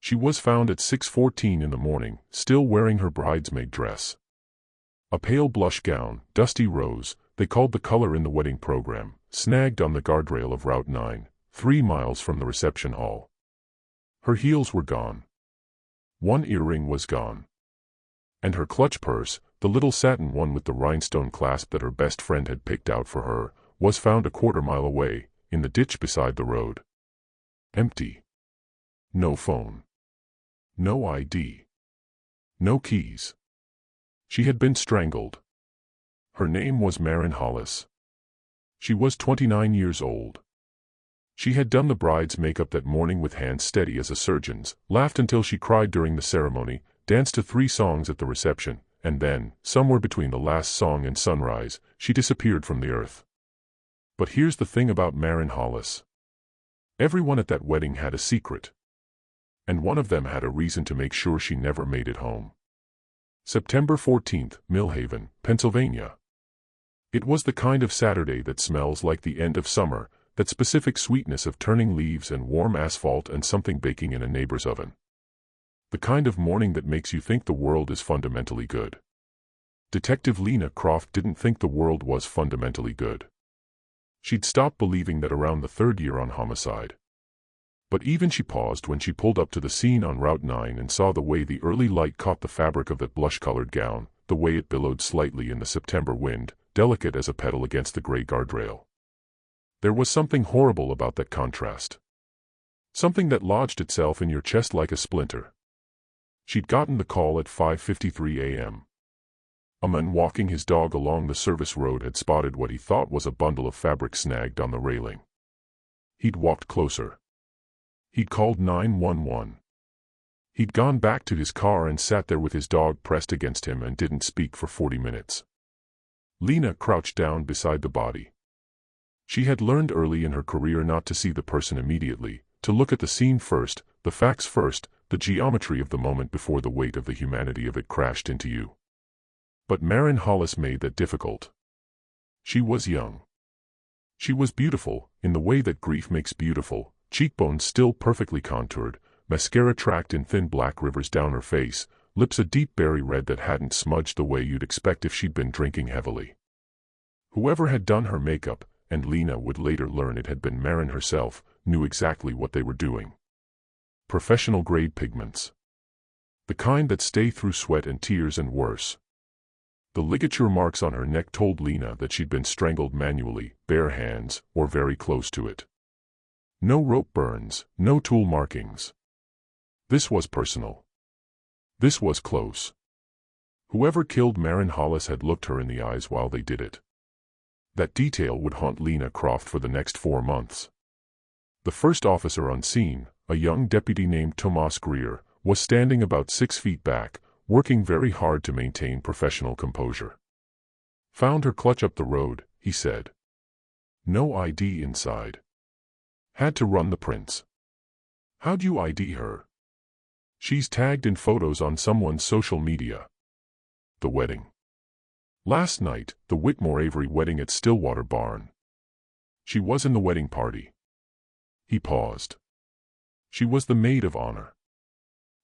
She was found at 6:14 in the morning, still wearing her bridesmaid dress. A pale blush gown, dusty rose, they called the color in the wedding program, snagged on the guardrail of Route 9, 3 miles from the reception hall. Her heels were gone. One earring was gone. And her clutch purse, the little satin one with the rhinestone clasp that her best friend had picked out for her, was found a quarter-mile away, in the ditch beside the road. Empty. No phone. No ID. No keys. She had been strangled. Her name was Maren Hollis. She was 29 years old. She had done the bride's makeup that morning with hands steady as a surgeon's, laughed until she cried during the ceremony, danced to 3 songs at the reception, and then, somewhere between the last song and sunrise, she disappeared from the earth. But here's the thing about Maren Hollis. Everyone at that wedding had a secret. And one of them had a reason to make sure she never made it home. September 14th, Millhaven, Pennsylvania. It was the kind of Saturday that smells like the end of summer, that specific sweetness of turning leaves and warm asphalt and something baking in a neighbor's oven. The kind of morning that makes you think the world is fundamentally good. Detective Lena Croft didn't think the world was fundamentally good. She'd stopped believing that around the 3rd year on homicide. But even she paused when she pulled up to the scene on Route 9 and saw the way the early light caught the fabric of that blush-colored gown, the way it billowed slightly in the September wind, delicate as a petal against the gray guardrail. There was something horrible about that contrast. Something that lodged itself in your chest like a splinter. She'd gotten the call at 5:53 a.m. A man walking his dog along the service road had spotted what he thought was a bundle of fabric snagged on the railing. He'd walked closer. He'd called 911. He'd gone back to his car and sat there with his dog pressed against him and didn't speak for 40 minutes. Lena crouched down beside the body. She had learned early in her career not to see the person immediately, to look at the scene first, the facts first, the geometry of the moment before the weight of the humanity of it crashed into you. But Maren Hollis made that difficult. She was young. She was beautiful, in the way that grief makes beautiful, cheekbones still perfectly contoured, mascara tracked in thin black rivers down her face, lips a deep berry red that hadn't smudged the way you'd expect if she'd been drinking heavily. Whoever had done her makeup, and Lena would later learn it had been Maren herself, knew exactly what they were doing. Professional-grade pigments. The kind that stay through sweat and tears and worse. The ligature marks on her neck told Lena that she'd been strangled manually, bare hands, or very close to it. No rope burns, no tool markings. This was personal. This was close. Whoever killed Maren Hollis had looked her in the eyes while they did it. That detail would haunt Lena Croft for the next 4 months. The first officer on scene, a young deputy named Tomas Greer, was standing about 6 feet back, working very hard to maintain professional composure. "Found her clutch up the road," he said. "No ID inside. Had to run the prints." "How'd you ID her?" "She's tagged in photos on someone's social media." The wedding. Last night, the Whitmore Avery wedding at Stillwater Barn. She was in the wedding party. He paused. She was the maid of honor.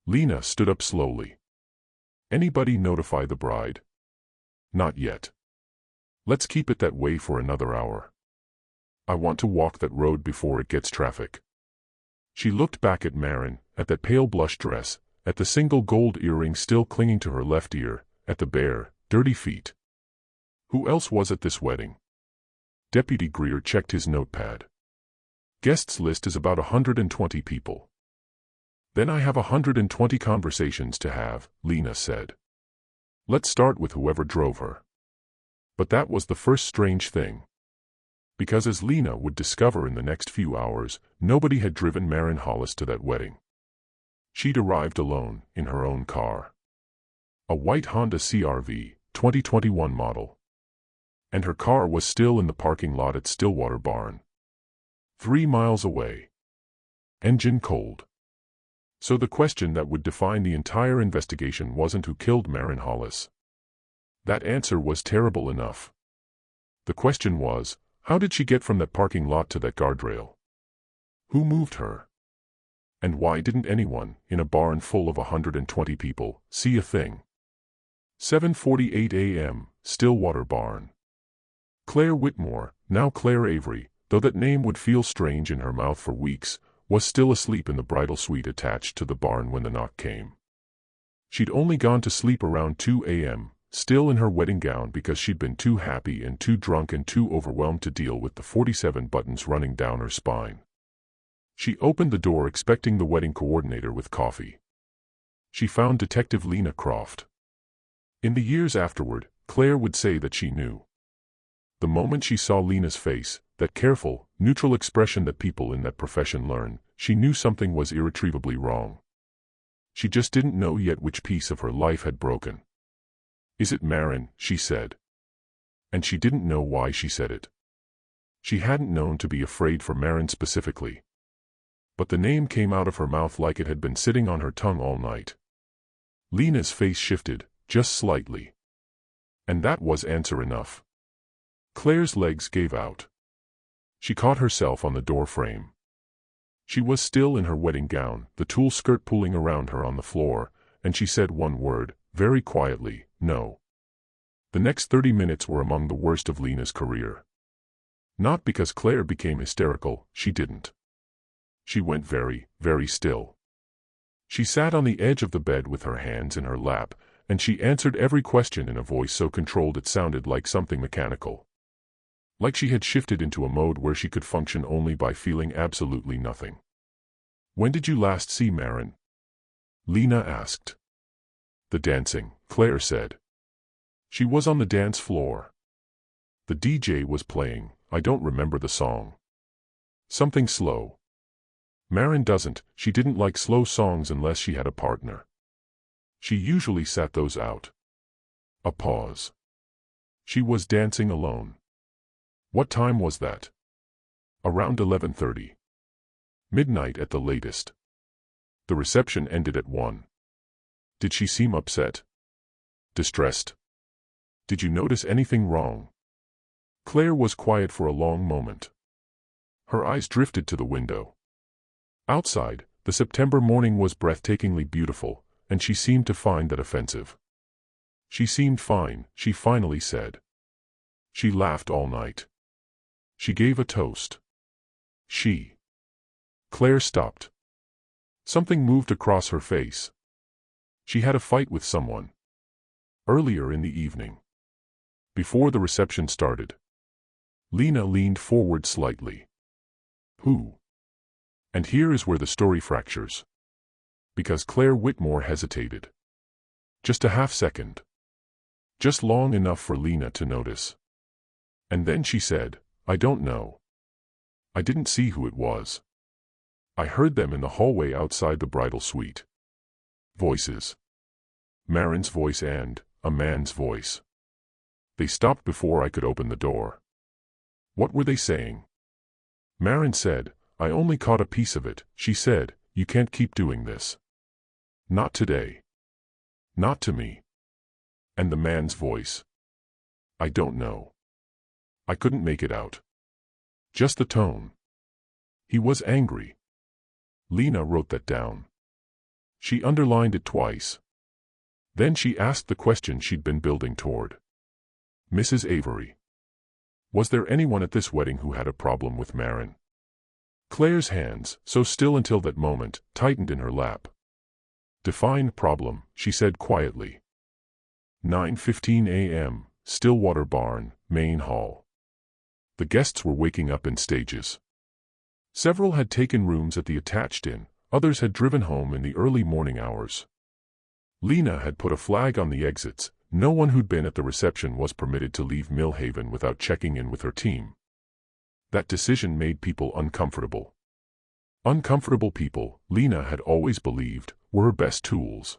Lena stood up slowly. "Anybody notify the bride?" "Not yet. Let's keep it that way for another hour. I want to walk that road before it gets traffic." She looked back at Maren, at that pale blush dress, at the single gold earring still clinging to her left ear, at the bare, dirty feet. Who else was at this wedding? Deputy Greer checked his notepad. "Guests list is about 120 people." "Then I have 120 conversations to have," Lena said. "Let's start with whoever drove her." But that was the first strange thing. Because as Lena would discover in the next few hours, nobody had driven Maren Hollis to that wedding. She'd arrived alone, in her own car. A white Honda CR-V, 2021 model. And her car was still in the parking lot at Stillwater Barn. 3 miles away. Engine cold. So the question that would define the entire investigation wasn't who killed Maren Hollis. That answer was terrible enough. The question was, how did she get from that parking lot to that guardrail? Who moved her? And why didn't anyone, in a barn full of 120 people, see a thing? 7:48 a.m., Stillwater Barn. Claire Whitmore, now Claire Avery, though that name would feel strange in her mouth for weeks, was still asleep in the bridal suite attached to the barn when the knock came. She'd only gone to sleep around 2 a.m., still in her wedding gown because she'd been too happy and too drunk and too overwhelmed to deal with the 47 buttons running down her spine. She opened the door expecting the wedding coordinator with coffee. She found Detective Lena Croft. In the years afterward, Claire would say that she knew. The moment she saw Lena's face, that careful, neutral expression that people in that profession learn, she knew something was irretrievably wrong. She just didn't know yet which piece of her life had broken. "Is it Maren?" she said. And she didn't know why she said it. She hadn't known to be afraid for Maren specifically. But the name came out of her mouth like it had been sitting on her tongue all night. Lena's face shifted, just slightly. And that was answer enough. Claire's legs gave out. She caught herself on the door frame. She was still in her wedding gown, the tulle skirt pulling around her on the floor, and she said one word, very quietly, "No." The next 30 minutes were among the worst of Lena's career. Not because Claire became hysterical, she didn't. She went very, very still. She sat on the edge of the bed with her hands in her lap, and she answered every question in a voice so controlled it sounded like something mechanical. Like she had shifted into a mode where she could function only by feeling absolutely nothing. "When did you last see Maren?" Lena asked. "The dancing," Claire said. "She was on the dance floor. The DJ was playing, I don't remember the song. Something slow. Maren doesn't, she didn't like slow songs unless she had a partner. She usually sat those out." A pause. "She was dancing alone." "What time was that?" "Around 11:30. Midnight at the latest. The reception ended at 1. "Did she seem upset? Distressed? Did you notice anything wrong?" Claire was quiet for a long moment. Her eyes drifted to the window. Outside, the September morning was breathtakingly beautiful, and she seemed to find that offensive. "She seemed fine," she finally said. "She laughed all night. She gave a toast. She—" Claire stopped. Something moved across her face. She had a fight with someone. Earlier in the evening. Before the reception started. Lena leaned forward slightly. "Who?" And here is where the story fractures. Because Claire Whitmore hesitated. Just a half second. Just long enough for Lena to notice. And then she said, "I don't know. I didn't see who it was. I heard them in the hallway outside the bridal suite. Voices. Maren's voice and a man's voice. They stopped before I could open the door." "What were they saying?" Maren said, "I only caught a piece of it." She said, "You can't keep doing this. Not today. Not to me." And the man's voice. "I don't know. I couldn't make it out. Just the tone. He was angry." Lena wrote that down. She underlined it twice. Then she asked the question she'd been building toward. "Mrs. Avery, was there anyone at this wedding who had a problem with Maren?" Claire's hands, so still until that moment, tightened in her lap. "Define problem," she said quietly. 9:15 a.m., Stillwater Barn, Main Hall. The guests were waking up in stages. Several had taken rooms at the attached inn, others had driven home in the early morning hours. Lena had put a flag on the exits. No one who'd been at the reception was permitted to leave Millhaven without checking in with her team. That decision made people uncomfortable. Uncomfortable people, Lena had always believed, were her best tools.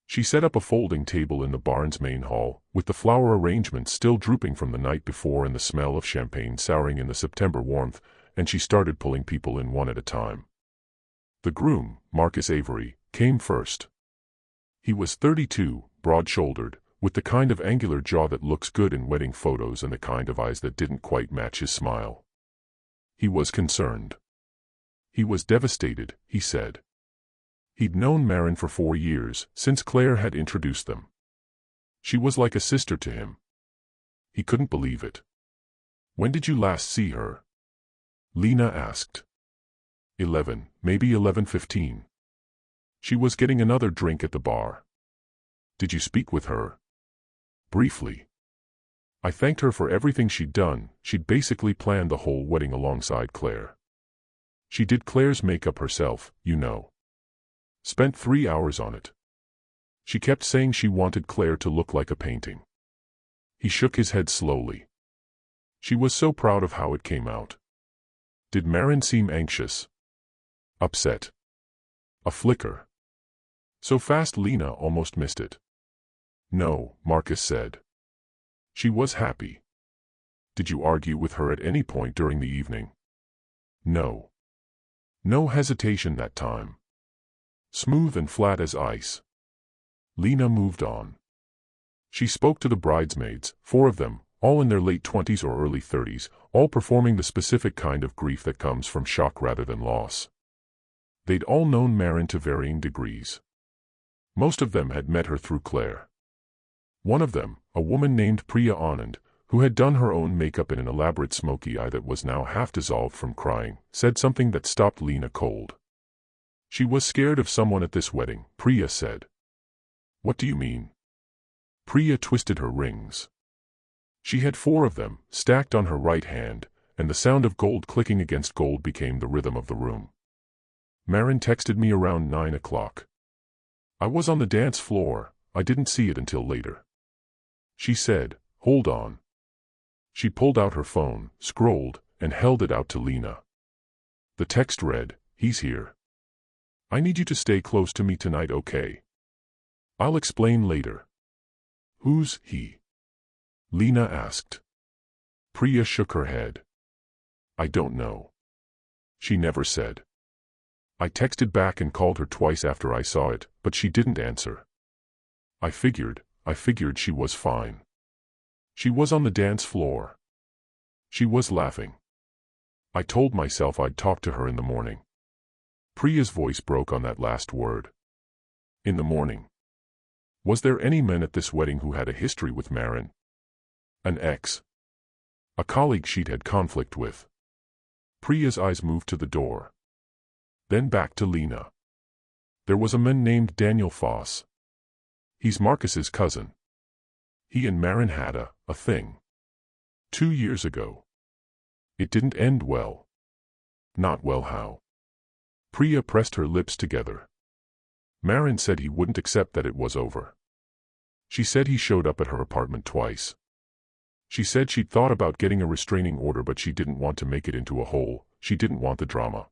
She set up a folding table in the barn's main hall, with the flower arrangements still drooping from the night before and the smell of champagne souring in the September warmth, and she started pulling people in one at a time. The groom, Marcus Avery, came first. He was 32, broad-shouldered, with the kind of angular jaw that looks good in wedding photos and the kind of eyes that didn't quite match his smile. He was concerned. He was devastated, he said. He'd known Maren for 4 years, since Claire had introduced them. She was like a sister to him. He couldn't believe it. When did you last see her? Lena asked. 11, maybe 11:15. She was getting another drink at the bar. Did you speak with her? Briefly. I thanked her for everything she'd done. She'd basically planned the whole wedding alongside Claire. She did Claire's makeup herself, you know. Spent 3 hours on it. She kept saying she wanted Claire to look like a painting. He shook his head slowly. She was so proud of how it came out. Did Maren seem anxious? Upset? A flicker? So fast Lena almost missed it. No, Marcus said. She was happy. Did you argue with her at any point during the evening? No. No hesitation that time. Smooth and flat as ice. Lena moved on. She spoke to the bridesmaids, 4 of them, all in their late 20s or early 30s, all performing the specific kind of grief that comes from shock rather than loss. They'd all known Maren to varying degrees. Most of them had met her through Claire. One of them, a woman named Priya Anand, who had done her own makeup in an elaborate smoky eye that was now half dissolved from crying, said something that stopped Lena cold. She was scared of someone at this wedding, Priya said. What do you mean? Priya twisted her rings. She had 4 of them, stacked on her right hand, and the sound of gold clicking against gold became the rhythm of the room. Maren texted me around 9 o'clock. I was on the dance floor, I didn't see it until later. She said, hold on. She pulled out her phone, scrolled, and held it out to Lena. The text read, he's here. I need you to stay close to me tonight, okay? I'll explain later. Who's he? Lena asked. Priya shook her head. I don't know. She never said. I texted back and called her twice after I saw it, but she didn't answer. I figured she was fine. She was on the dance floor. She was laughing. I told myself I'd talk to her in the morning. Priya's voice broke on that last word. In the morning. Was there any men at this wedding who had a history with Maren? An ex? A colleague she'd had conflict with? Priya's eyes moved to the door. Then back to Lena. There was a man named Daniel Foss. He's Marcus's cousin. He and Maren had a thing. 2 years ago. It didn't end well. Not well how? Priya pressed her lips together. Maren said he wouldn't accept that it was over. She said he showed up at her apartment twice. She said she'd thought about getting a restraining order but she didn't want to make it into a hole, she didn't want the drama.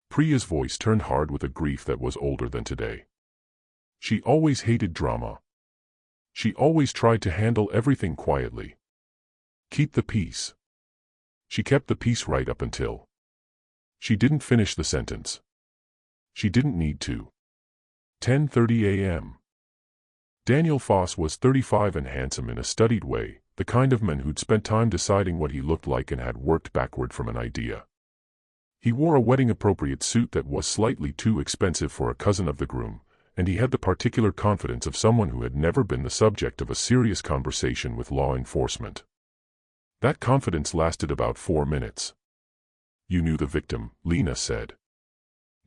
Priya's voice turned hard with a grief that was older than today. She always hated drama. She always tried to handle everything quietly. Keep the peace. She kept the peace right up until. She didn't finish the sentence. She didn't need to. 10:30 a.m. Daniel Foss was 35 and handsome in a studied way, the kind of man who'd spent time deciding what he looked like and had worked backward from an idea. He wore a wedding-appropriate suit that was slightly too expensive for a cousin of the groom, and he had the particular confidence of someone who had never been the subject of a serious conversation with law enforcement. That confidence lasted about 4 minutes. You knew the victim, Lena said.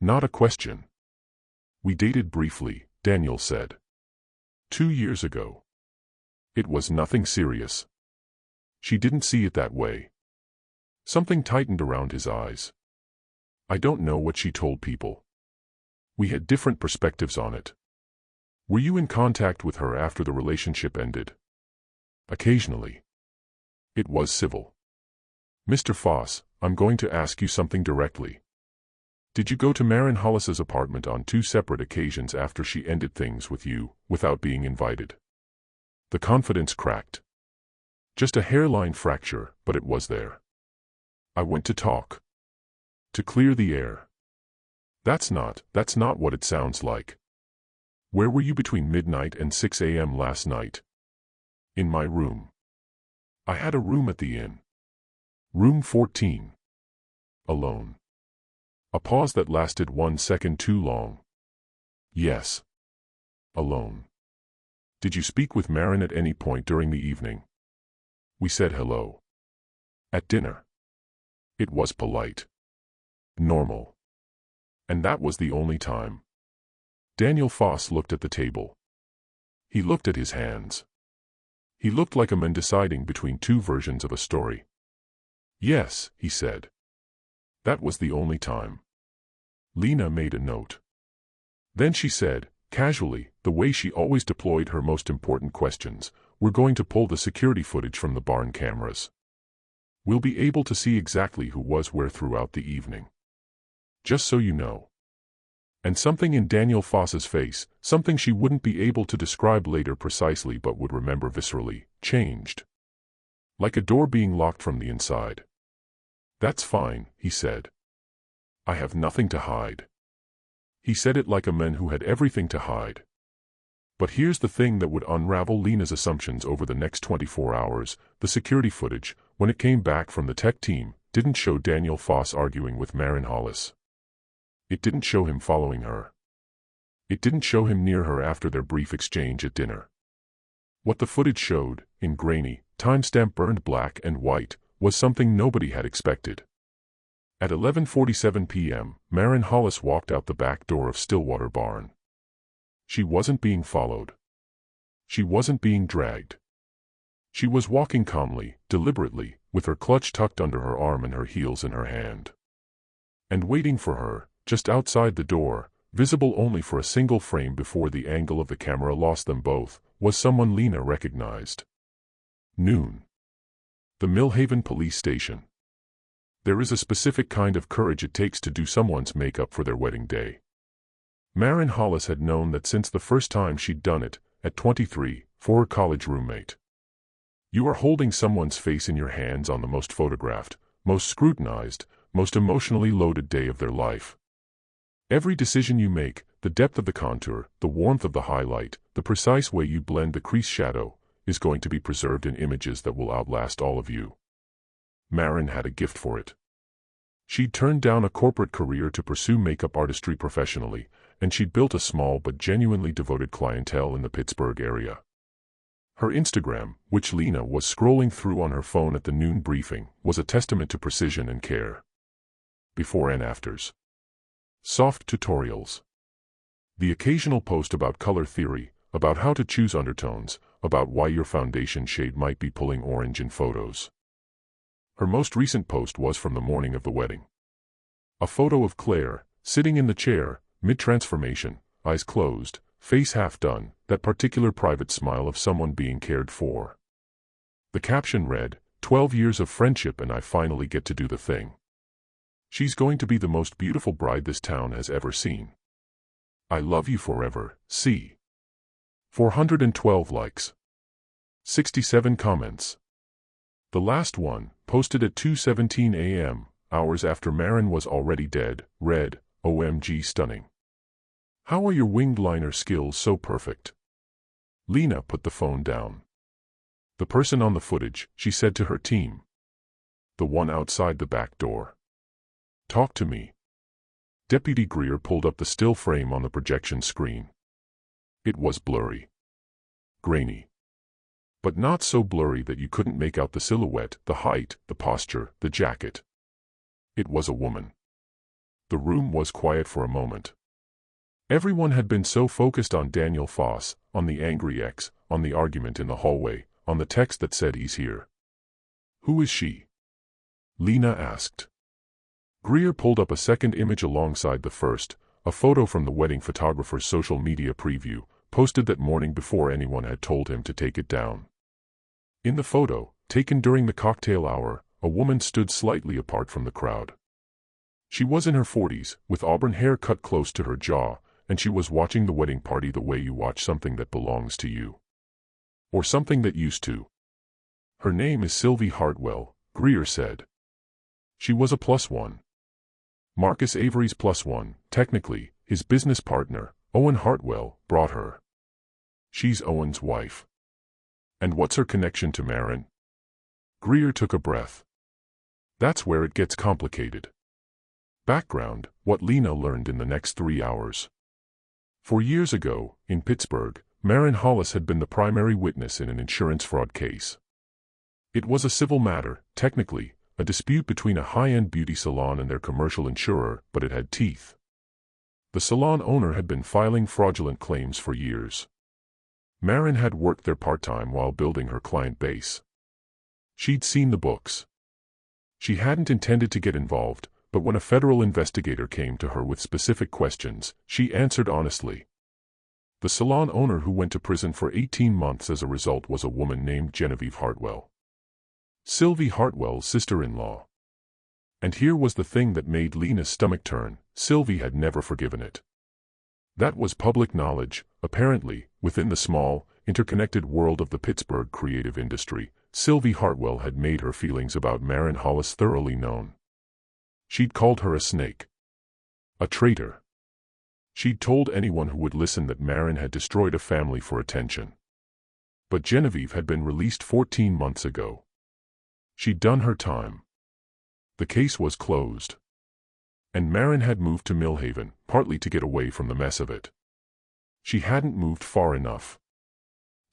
Not a question. We dated briefly, Daniel said. 2 years ago. It was nothing serious. She didn't see it that way. Something tightened around his eyes. I don't know what she told people. We had different perspectives on it. Were you in contact with her after the relationship ended? Occasionally. It was civil. Mr. Foss, I'm going to ask you something directly. Did you go to Maren Hollis's apartment on 2 separate occasions after she ended things with you, without being invited? The confidence cracked. Just a hairline fracture, but it was there. I went to talk. To clear the air. That's not what it sounds like. Where were you between midnight and 6 a.m. last night? In my room. I had a room at the inn. Room 14. Alone. A pause that lasted 1 second too long. Yes. Alone. Did you speak with Maren at any point during the evening? We said hello. At dinner. It was polite. Normal. And that was the only time. Daniel Foss looked at the table. He looked at his hands. He looked like a man deciding between two versions of a story. Yes, he said. That was the only time. Lena made a note. Then she said, casually, the way she always deployed her most important questions, we're going to pull the security footage from the barn cameras. We'll be able to see exactly who was where throughout the evening. Just so you know. And something in Daniel Foss's face, something she wouldn't be able to describe later precisely but would remember viscerally, changed. Like a door being locked from the inside. That's fine, he said. I have nothing to hide. He said it like a man who had everything to hide. But here's the thing that would unravel Lena's assumptions over the next 24 hours. The security footage, when it came back from the tech team, didn't show Daniel Foss arguing with Maren Hollis. It didn't show him following her. It didn't show him near her after their brief exchange at dinner. What the footage showed, in grainy, timestamp burned black and white, was something nobody had expected. At 11:47 p.m., Maren Hollis walked out the back door of Stillwater Barn. She wasn't being followed. She wasn't being dragged. She was walking calmly, deliberately, with her clutch tucked under her arm and her heels in her hand. And waiting for her, just outside the door, visible only for a single frame before the angle of the camera lost them both, was someone Lena recognized. Noon. The Millhaven police station. There is a specific kind of courage it takes to do someone's makeup for their wedding day. Maren Hollis had known that since the first time she'd done it, at 23, for her college roommate. You are holding someone's face in your hands on the most photographed, most scrutinized, most emotionally loaded day of their life. Every decision you make, the depth of the contour, the warmth of the highlight, the precise way you blend the crease shadow, is going to be preserved in images that will outlast all of you. Maren had a gift for it. She'd turned down a corporate career to pursue makeup artistry professionally, and she'd built a small but genuinely devoted clientele in the Pittsburgh area. Her Instagram, which Lena was scrolling through on her phone at the noon briefing, was a testament to precision and care. Before and afters. Soft tutorials. The occasional post about color theory, about how to choose undertones, about why your foundation shade might be pulling orange in photos. Her most recent post was from the morning of the wedding. A photo of Claire, sitting in the chair, mid-transformation, eyes closed, face half done, that particular private smile of someone being cared for. The caption read, 12 years of friendship and I finally get to do the thing. She's going to be the most beautiful bride this town has ever seen. I love you forever, C. 412 likes. 67 comments. The last one, posted at 2:17 a.m., hours after Maren was already dead, read, OMG stunning. How are your winged liner skills so perfect? Lena put the phone down. The person on the footage, she said to her team. The one outside the back door. Talk to me. Deputy Greer pulled up the still frame on the projection screen. It was blurry. Grainy. But not so blurry that you couldn't make out the silhouette, the height, the posture, the jacket. It was a woman. The room was quiet for a moment. Everyone had been so focused on Daniel Foss, on the angry ex, on the argument in the hallway, on the text that said he's here. Who is she? Lena asked. Greer pulled up a second image alongside the first, a photo from the wedding photographer's social media preview, posted that morning before anyone had told him to take it down. In the photo, taken during the cocktail hour, a woman stood slightly apart from the crowd. She was in her 40s, with auburn hair cut close to her jaw, and she was watching the wedding party the way you watch something that belongs to you. Or something that used to. Her name is Sylvie Hartwell, Greer said. She was a +1. Marcus Avery's +1, technically, his business partner, Owen Hartwell, brought her. She's Owen's wife. And what's her connection to Maren? Greer took a breath. That's where it gets complicated. Background, What Lena learned in the next 3 hours. 4 years ago, in Pittsburgh, Maren Hollis had been the primary witness in an insurance fraud case. It was a civil matter, technically, a dispute between a high-end beauty salon and their commercial insurer, but it had teeth. The salon owner had been filing fraudulent claims for years. Maren had worked there part-time while building her client base. She'd seen the books. She hadn't intended to get involved, but when a federal investigator came to her with specific questions, she answered honestly. The salon owner who went to prison for 18 months as a result was a woman named Genevieve Hartwell. Sylvie Hartwell's sister-in-law. And here was the thing that made Lena's stomach turn: Sylvie had never forgiven it. That was public knowledge, apparently, within the small, interconnected world of the Pittsburgh creative industry. Sylvie Hartwell had made her feelings about Maren Hollis thoroughly known. She'd called her a snake. A traitor. She'd told anyone who would listen that Maren had destroyed a family for attention. But Genevieve had been released 14 months ago. She'd done her time. The case was closed. And Maren had moved to Millhaven, partly to get away from the mess of it. She hadn't moved far enough.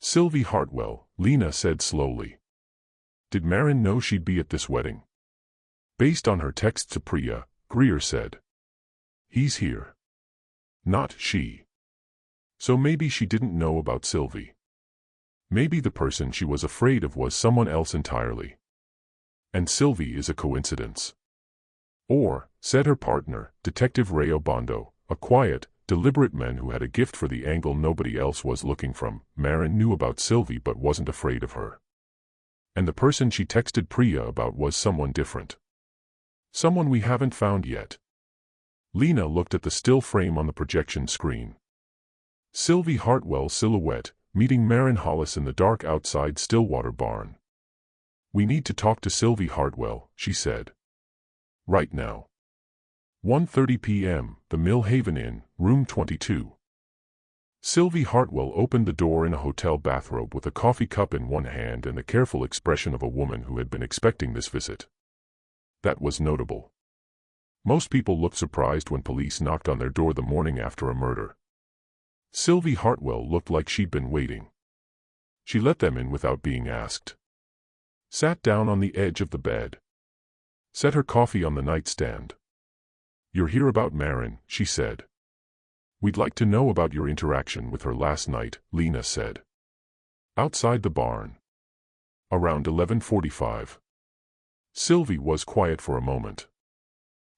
Sylvie Hartwell, Lena said slowly. Did Maren know she'd be at this wedding? Based on her text to Priya, Greer said. He's here. Not she. So maybe she didn't know about Sylvie. Maybe the person she was afraid of was someone else entirely. And Sylvie is a coincidence. Or, said her partner, Detective Ray Obando, a quiet, deliberate man who had a gift for the angle nobody else was looking from, Maren knew about Sylvie but wasn't afraid of her. And the person she texted Priya about was someone different. Someone we haven't found yet. Lena looked at the still frame on the projection screen. Sylvie Hartwell's silhouette, meeting Maren Hollis in the dark outside Stillwater barn. We need to talk to Sylvie Hartwell, she said. Right now. 1:30 p.m., the Millhaven Inn, room 22. Sylvie Hartwell opened the door in a hotel bathrobe with a coffee cup in one hand and the careful expression of a woman who had been expecting this visit. That was notable. Most people looked surprised when police knocked on their door the morning after a murder. Sylvie Hartwell looked like she'd been waiting. She let them in without being asked. Sat down on the edge of the bed. Set her coffee on the nightstand. You're here about Maren, she said. We'd like to know about your interaction with her last night, Lena said. Outside the barn. Around 11:45. Sylvie was quiet for a moment.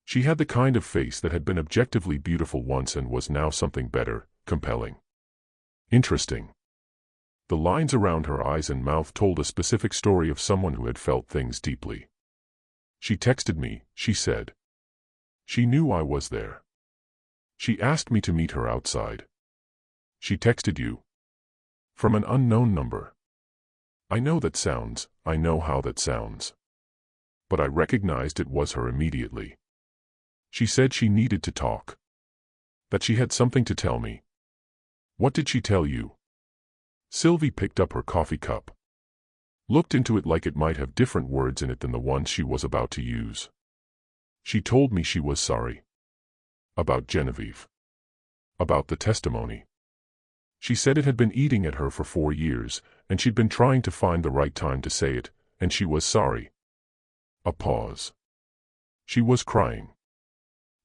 She had the kind of face that had been objectively beautiful once and was now something better, compelling. Interesting. The lines around her eyes and mouth told a specific story of someone who had felt things deeply. She texted me, she said. She knew I was there. She asked me to meet her outside. She texted you. From an unknown number. I know how that sounds. But I recognized it was her immediately. She said she needed to talk. That she had something to tell me. What did she tell you? Sylvie picked up her coffee cup. Looked into it like it might have different words in it than the ones she was about to use. She told me she was sorry. About Genevieve. About the testimony. She said it had been eating at her for 4 years, and she'd been trying to find the right time to say it, and she was sorry. A pause. She was crying.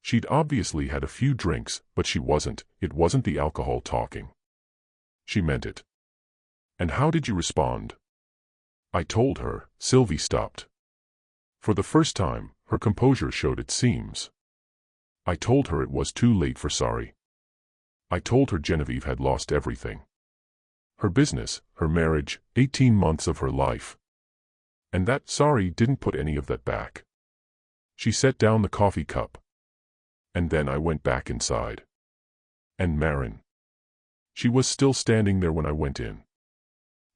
She'd obviously had a few drinks, but it wasn't the alcohol talking. She meant it. And how did you respond? I told her. Sylvie stopped. For the first time, her composure showed its seams. I told her it was too late for sorry. I told her Genevieve had lost everything. Her business, her marriage, 18 months of her life. And that sorry didn't put any of that back. She set down the coffee cup. And then I went back inside. And Maren. She was still standing there when I went in.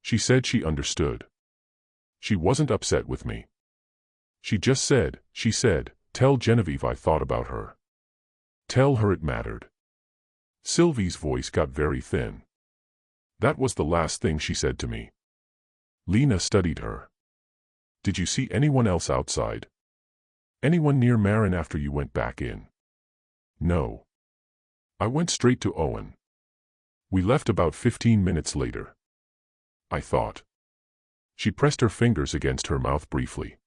She said she understood. She wasn't upset with me. She said, tell Genevieve I thought about her. Tell her it mattered. Sylvie's voice got very thin. That was the last thing she said to me. Lena studied her. Did you see anyone else outside? Anyone near Maren after you went back in? No. I went straight to Owen. We left about 15 minutes later. I thought. She pressed her fingers against her mouth briefly.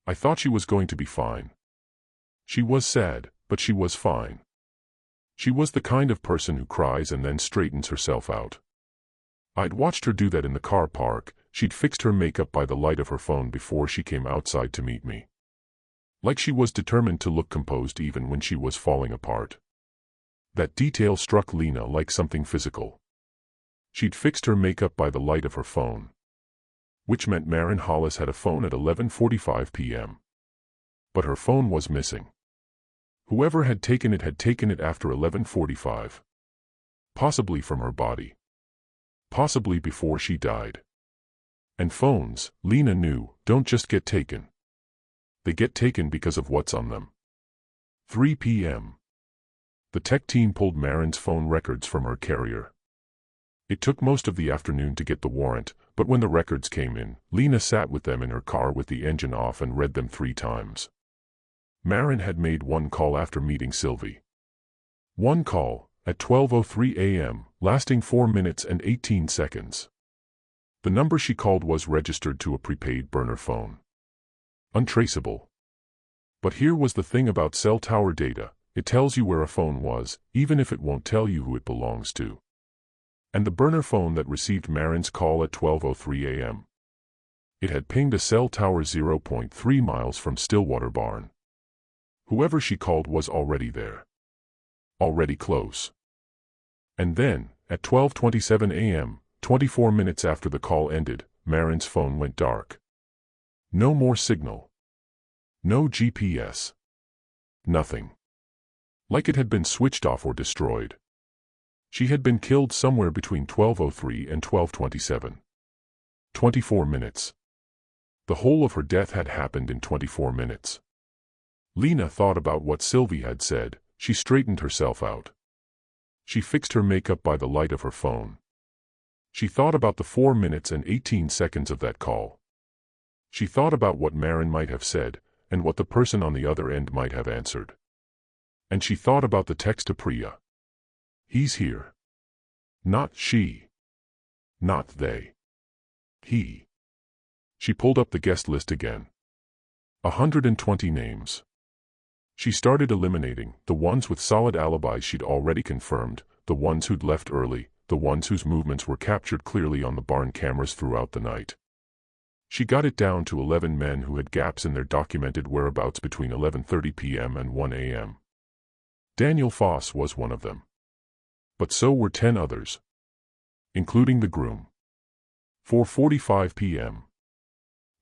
I thought she was going to be fine. She was sad, but she was fine. She was the kind of person who cries and then straightens herself out. I'd watched her do that in the car park. She'd fixed her makeup by the light of her phone before she came outside to meet me. Like she was determined to look composed even when she was falling apart. That detail struck Lena like something physical. She'd fixed her makeup by the light of her phone. Which meant Maren Hollis had a phone at 11:45 p.m. But her phone was missing. Whoever had taken it after 11:45. Possibly from her body. Possibly before she died. And phones, Lena knew, don't just get taken. They get taken because of what's on them. 3 p.m. The tech team pulled Maren's phone records from her carrier. It took most of the afternoon to get the warrant, but when the records came in, Lena sat with them in her car with the engine off and read them 3 times. Maren had made one call after meeting Sylvie. One call, at 12:03 a.m., lasting 4 minutes and 18 seconds. The number she called was registered to a prepaid burner phone. Untraceable. But here was the thing about cell tower data, it tells you where a phone was, even if it won't tell you who it belongs to. And the burner phone that received Maren's call at 12:03 a.m. It had pinged a cell tower 0.3 miles from Stillwater Barn. Whoever she called was already there. Already close. And then, at 12:27 a.m., 24 minutes after the call ended, Maren's phone went dark. No more signal. No GPS. Nothing. Like it had been switched off or destroyed. She had been killed somewhere between 12:03 and 12:27. 24 minutes. The whole of her death had happened in 24 minutes. Lena thought about what Sylvie had said. She straightened herself out. She fixed her makeup by the light of her phone. She thought about the 4 minutes and 18 seconds of that call. She thought about what Maren might have said, and what the person on the other end might have answered. And she thought about the text to Priya. He's here. Not she. Not they. He. She pulled up the guest list again. 120 names. She started eliminating the ones with solid alibis she'd already confirmed, the ones who'd left early, the ones whose movements were captured clearly on the barn cameras throughout the night. She got it down to 11 men who had gaps in their documented whereabouts between 11:30 p.m. and 1 a.m. Daniel Foss was one of them. But so were 10 others. Including the groom. 4:45 p.m.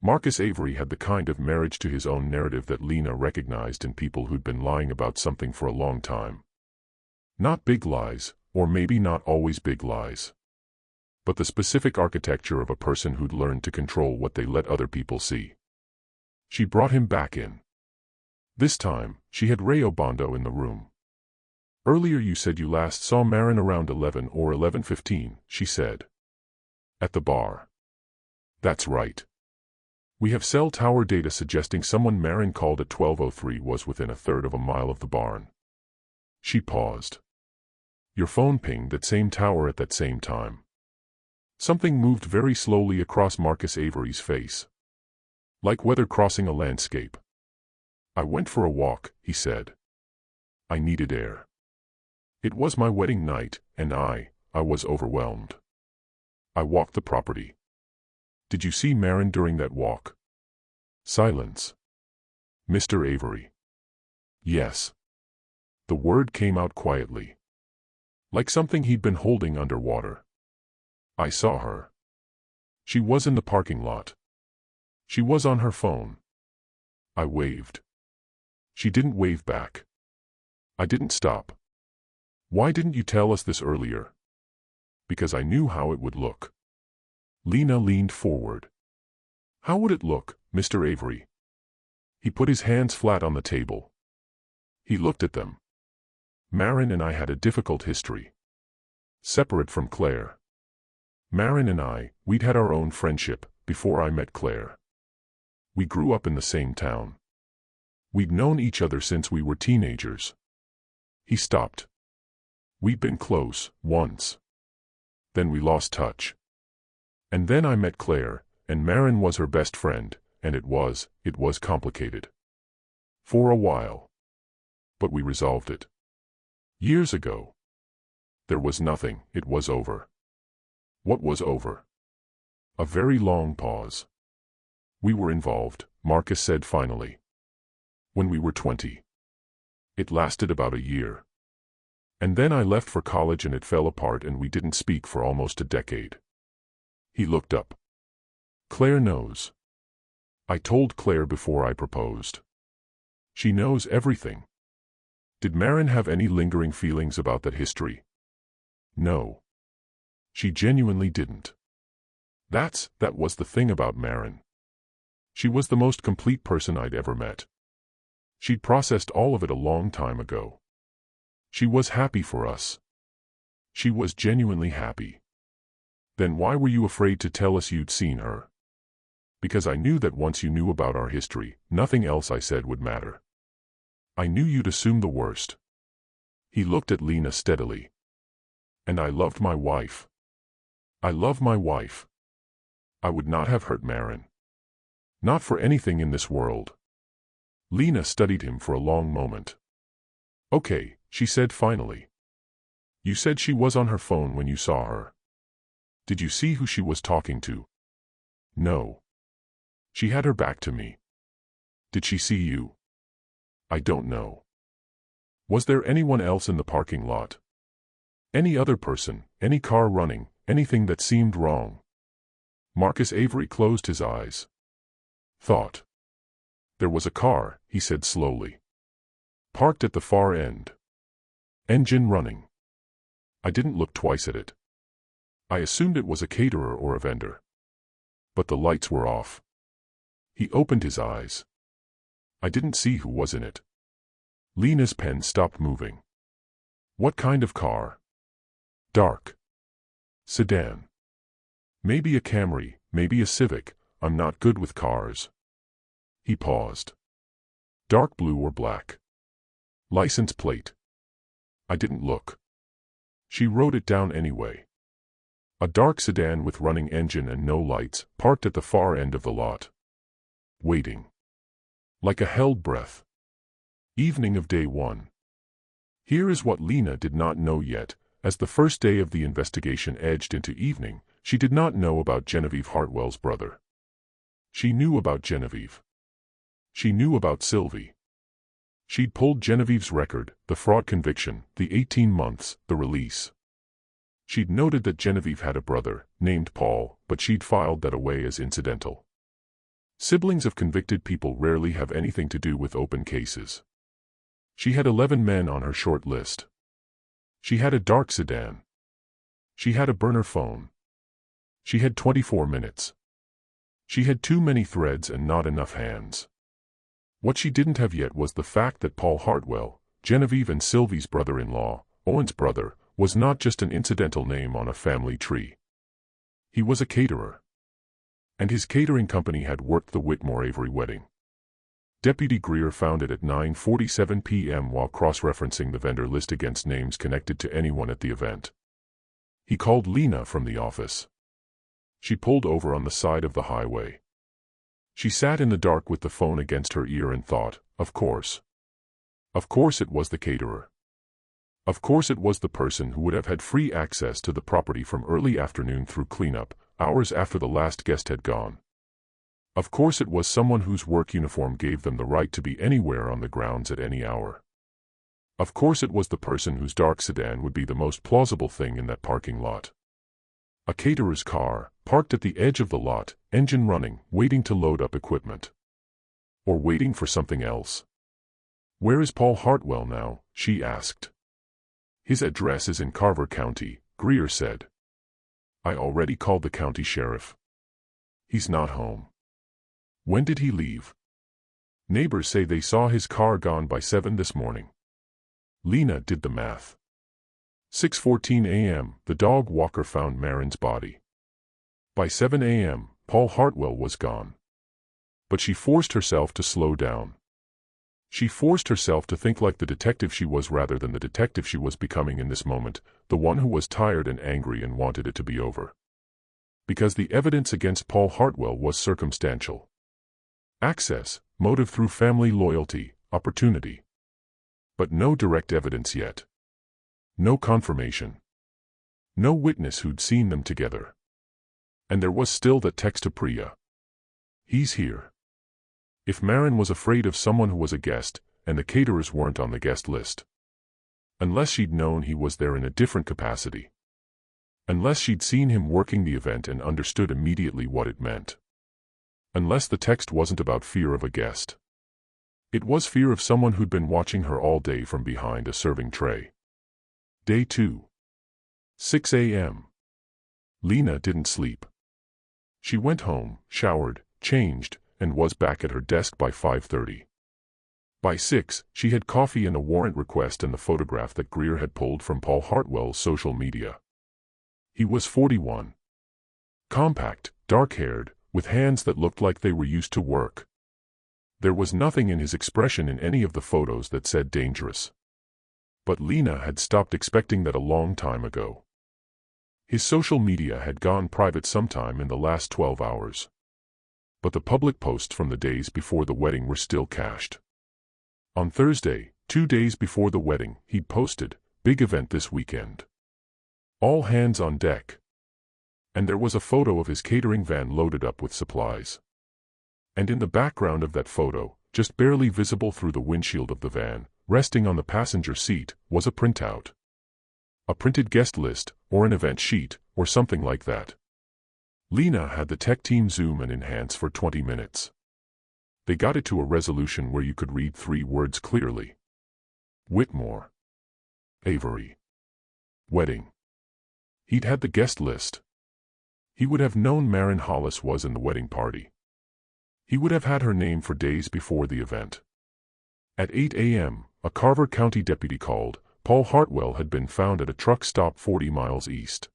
Marcus Avery had the kind of marriage to his own narrative that Lena recognized in people who'd been lying about something for a long time. Not big lies, or maybe not always big lies. But the specific architecture of a person who'd learned to control what they let other people see. She brought him back in. This time, she had Ray Obando in the room. Earlier you said you last saw Maren around 11 or 11:15, she said. At the bar. That's right. We have cell tower data suggesting someone Maren called at 12:03 was within a third of a mile of the barn. She paused. Your phone pinged that same tower at that same time. Something moved very slowly across Marcus Avery's face. Like weather crossing a landscape. I went for a walk, he said. I needed air. It was my wedding night, and I was overwhelmed. I walked the property. Did you see Maren during that walk? Silence. Mr. Avery. Yes. The word came out quietly. Like something he'd been holding underwater. I saw her. She was in the parking lot. She was on her phone. I waved. She didn't wave back. I didn't stop. Why didn't you tell us this earlier? Because I knew how it would look. Lena leaned forward. How would it look, Mr. Avery? He put his hands flat on the table. He looked at them. Maren and I had a difficult history. Separate from Claire. Maren and we'd had our own friendship before I met Claire. We grew up in the same town. We'd known each other since we were teenagers. He stopped. We'd been close, once. Then we lost touch. And then I met Claire, and Maren was her best friend, and it was complicated. For a while. But we resolved it. Years ago. There was nothing, it was over. What was over? A very long pause. We were involved, Marcus said finally. When we were 20. It lasted about a year. And then I left for college and it fell apart and we didn't speak for almost a decade. He looked up. Claire knows. I told Claire before I proposed. She knows everything. Did Maren have any lingering feelings about that history? No. She genuinely didn't. That was the thing about Maren. She was the most complete person I'd ever met. She'd processed all of it a long time ago. She was happy for us. She was genuinely happy. Then why were you afraid to tell us you'd seen her? Because I knew that once you knew about our history, nothing else I said would matter. I knew you'd assume the worst. He looked at Lena steadily. And I loved my wife. I love my wife. I would not have hurt Maren. Not for anything in this world. Lena studied him for a long moment. Okay, she said finally. You said she was on her phone when you saw her. Did you see who she was talking to? No. She had her back to me. Did she see you? I don't know. Was there anyone else in the parking lot? Any other person, any car running, anything that seemed wrong? Marcus Avery closed his eyes. Thought. There was a car, he said slowly. Parked at the far end. Engine running. I didn't look twice at it. I assumed it was a caterer or a vendor. But the lights were off. He opened his eyes. I didn't see who was in it. Lena's pen stopped moving. What kind of car? Dark. Sedan. Maybe a Camry, maybe a Civic. I'm not good with cars. He paused. Dark blue or black? License plate. I didn't look. She wrote it down anyway. A dark sedan with running engine and no lights, parked at the far end of the lot. Waiting. Like a held breath. Evening of day 1. Here is what Lena did not know yet. As the first day of the investigation edged into evening, she did not know about Genevieve Hartwell's brother. She knew about Genevieve. She knew about Sylvie. She'd pulled Genevieve's record, the fraud conviction, the 18 months, the release. She'd noted that Genevieve had a brother, named Paul, but she'd filed that away as incidental. Siblings of convicted people rarely have anything to do with open cases. She had 11 men on her short list. She had a dark sedan. She had a burner phone. She had 24 minutes. She had too many threads and not enough hands. What she didn't have yet was the fact that Paul Hartwell, Genevieve and Sylvie's brother-in-law, Owen's brother, was not just an incidental name on a family tree. He was a caterer. And his catering company had worked the Whitmore-Avery wedding. Deputy Greer found it at 9:47 p.m. while cross-referencing the vendor list against names connected to anyone at the event. He called Lena from the office. She pulled over on the side of the highway. She sat in the dark with the phone against her ear and thought, of course. Of course it was the caterer. Of course it was the person who would have had free access to the property from early afternoon through cleanup, hours after the last guest had gone. Of course it was someone whose work uniform gave them the right to be anywhere on the grounds at any hour. Of course it was the person whose dark sedan would be the most plausible thing in that parking lot. A caterer's car, parked at the edge of the lot, engine running, waiting to load up equipment. Or waiting for something else. Where is Paul Hartwell now? She asked. His address is in Carver County, Greer said. I already called the county sheriff. He's not home. When did he leave? Neighbors say they saw his car gone by 7 this morning. Lena did the math. 6:14 a.m., the dog walker found Maren's body. By 7 a.m., Paul Hartwell was gone. But she forced herself to slow down. She forced herself to think like the detective she was rather than the detective she was becoming in this moment, the one who was tired and angry and wanted it to be over. Because the evidence against Paul Hartwell was circumstantial. Access, motive through family loyalty, opportunity. But no direct evidence yet. No confirmation. No witness who'd seen them together. And there was still that text to Priya. He's here. If Maren was afraid of someone who was a guest, and the caterers weren't on the guest list. Unless she'd known he was there in a different capacity. Unless she'd seen him working the event and understood immediately what it meant. Unless the text wasn't about fear of a guest. It was fear of someone who'd been watching her all day from behind a serving tray. Day 2. 6 a.m. Lena didn't sleep. She went home, showered, changed, and was back at her desk by 5:30. By 6, she had coffee and a warrant request and the photograph that Greer had pulled from Paul Hartwell's social media. He was 41. Compact, dark-haired, with hands that looked like they were used to work. There was nothing in his expression in any of the photos that said dangerous. But Lena had stopped expecting that a long time ago. His social media had gone private sometime in the last 12 hours. But the public posts from the days before the wedding were still cached. On Thursday, 2 days before the wedding, he'd posted, "Big event this weekend. All hands on deck." And there was a photo of his catering van loaded up with supplies. And in the background of that photo, just barely visible through the windshield of the van, resting on the passenger seat, was a printout. A printed guest list, or an event sheet, or something like that. Lena had the tech team zoom and enhance for 20 minutes. They got it to a resolution where you could read 3 words clearly. Whitmore. Avery. Wedding. He'd had the guest list. He would have known Maren Hollis was in the wedding party. He would have had her name for days before the event. At 8 a.m., a Carver County deputy called. Paul Hartwell had been found at a truck stop 40 miles east.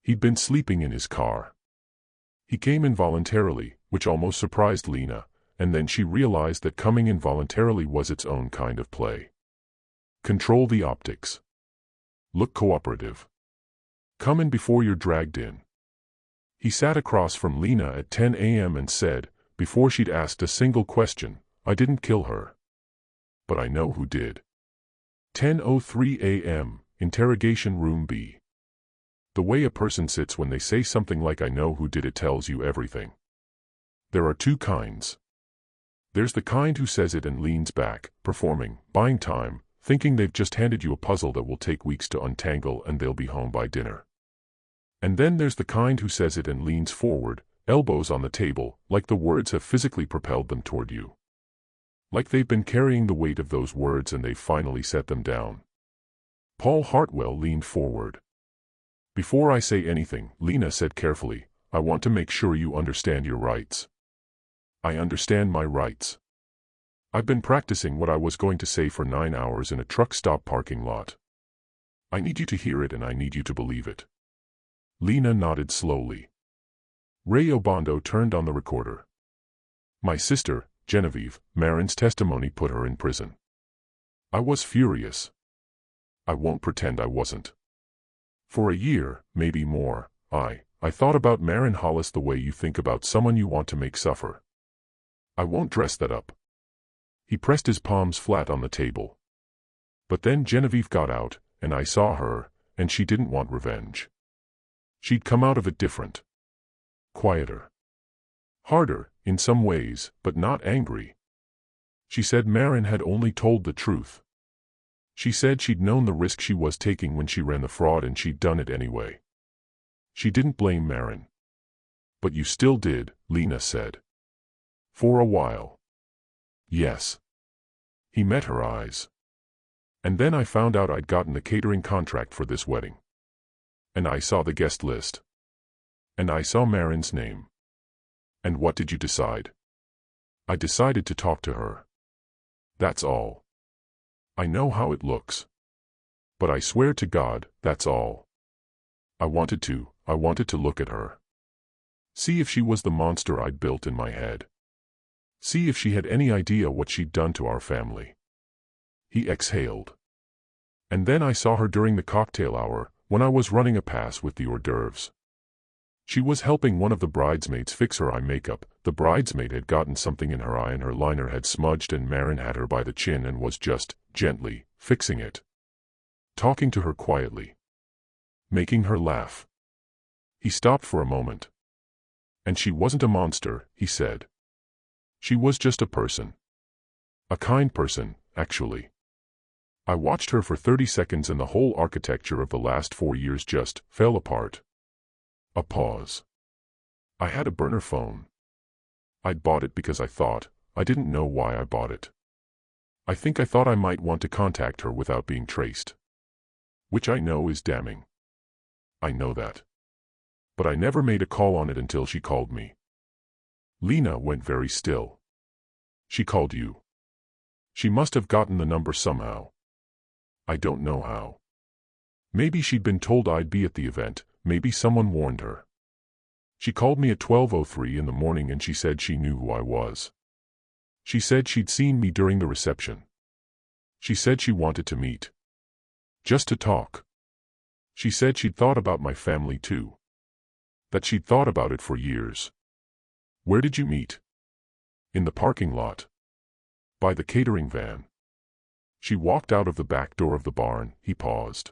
He'd been sleeping in his car. He came involuntarily, which almost surprised Lena, and then she realized that coming involuntarily was its own kind of play. Control the optics. Look cooperative. Come in before you're dragged in. He sat across from Lena at 10 a.m. and said, before she'd asked a single question, "I didn't kill her. But I know who did." 10:03 a.m., Interrogation Room B. The way a person sits when they say something like "I know who did it" tells you everything. There are 2 kinds. There's the kind who says it and leans back, performing, buying time, thinking they've just handed you a puzzle that will take weeks to untangle and they'll be home by dinner. And then there's the kind who says it and leans forward, elbows on the table, like the words have physically propelled them toward you. Like they've been carrying the weight of those words and they've finally set them down. Paul Hartwell leaned forward. "Before I say anything," Lena said carefully, "I want to make sure you understand your rights." "I understand my rights. I've been practicing what I was going to say for 9 hours in a truck stop parking lot. I need you to hear it and I need you to believe it." Lena nodded slowly. Ray Obando turned on the recorder. "My sister, Genevieve, Maren's testimony put her in prison. I was furious. I won't pretend I wasn't. For a year, maybe more, I thought about Maren Hollis the way you think about someone you want to make suffer. I won't dress that up." He pressed his palms flat on the table. "But then Genevieve got out, and I saw her, and she didn't want revenge. She'd come out of it different. Quieter. Harder, in some ways, but not angry. She said Maren had only told the truth. She said she'd known the risk she was taking when she ran the fraud and she'd done it anyway. She didn't blame Maren." "But you still did," Lena said. "For a while." "Yes." He met her eyes. "And then I found out I'd gotten the catering contract for this wedding. And I saw the guest list. And I saw Maren's name. And what did you decide?" "I decided to talk to her. That's all. I know how it looks. But I swear to God, that's all. I wanted to look at her. See if she was the monster I'd built in my head. See if she had any idea what she'd done to our family. He exhaled. And then I saw her during the cocktail hour, when I was running a pass with the hors d'oeuvres. She was helping one of the bridesmaids fix her eye makeup. The bridesmaid had gotten something in her eye and her liner had smudged, and Maren had her by the chin and was just, gently, fixing it. Talking to her quietly. Making her laugh. He stopped for a moment. And she wasn't a monster, he said. She was just a person. A kind person, actually. I watched her for 30 seconds and the whole architecture of the last 4 years just fell apart. A pause. I had a burner phone. I'd bought it because I didn't know why I bought it. I think I thought I might want to contact her without being traced. Which I know is damning. I know that. But I never made a call on it until she called me. Lena went very still. She called you. She must have gotten the number somehow. I don't know how. Maybe she'd been told I'd be at the event, maybe someone warned her. She called me at 12:03 in the morning and she said she knew who I was. She said she'd seen me during the reception. She said she wanted to meet. Just to talk. She said she'd thought about my family too. That she'd thought about it for years. Where did you meet? In the parking lot. By the catering van. She walked out of the back door of the barn. He paused.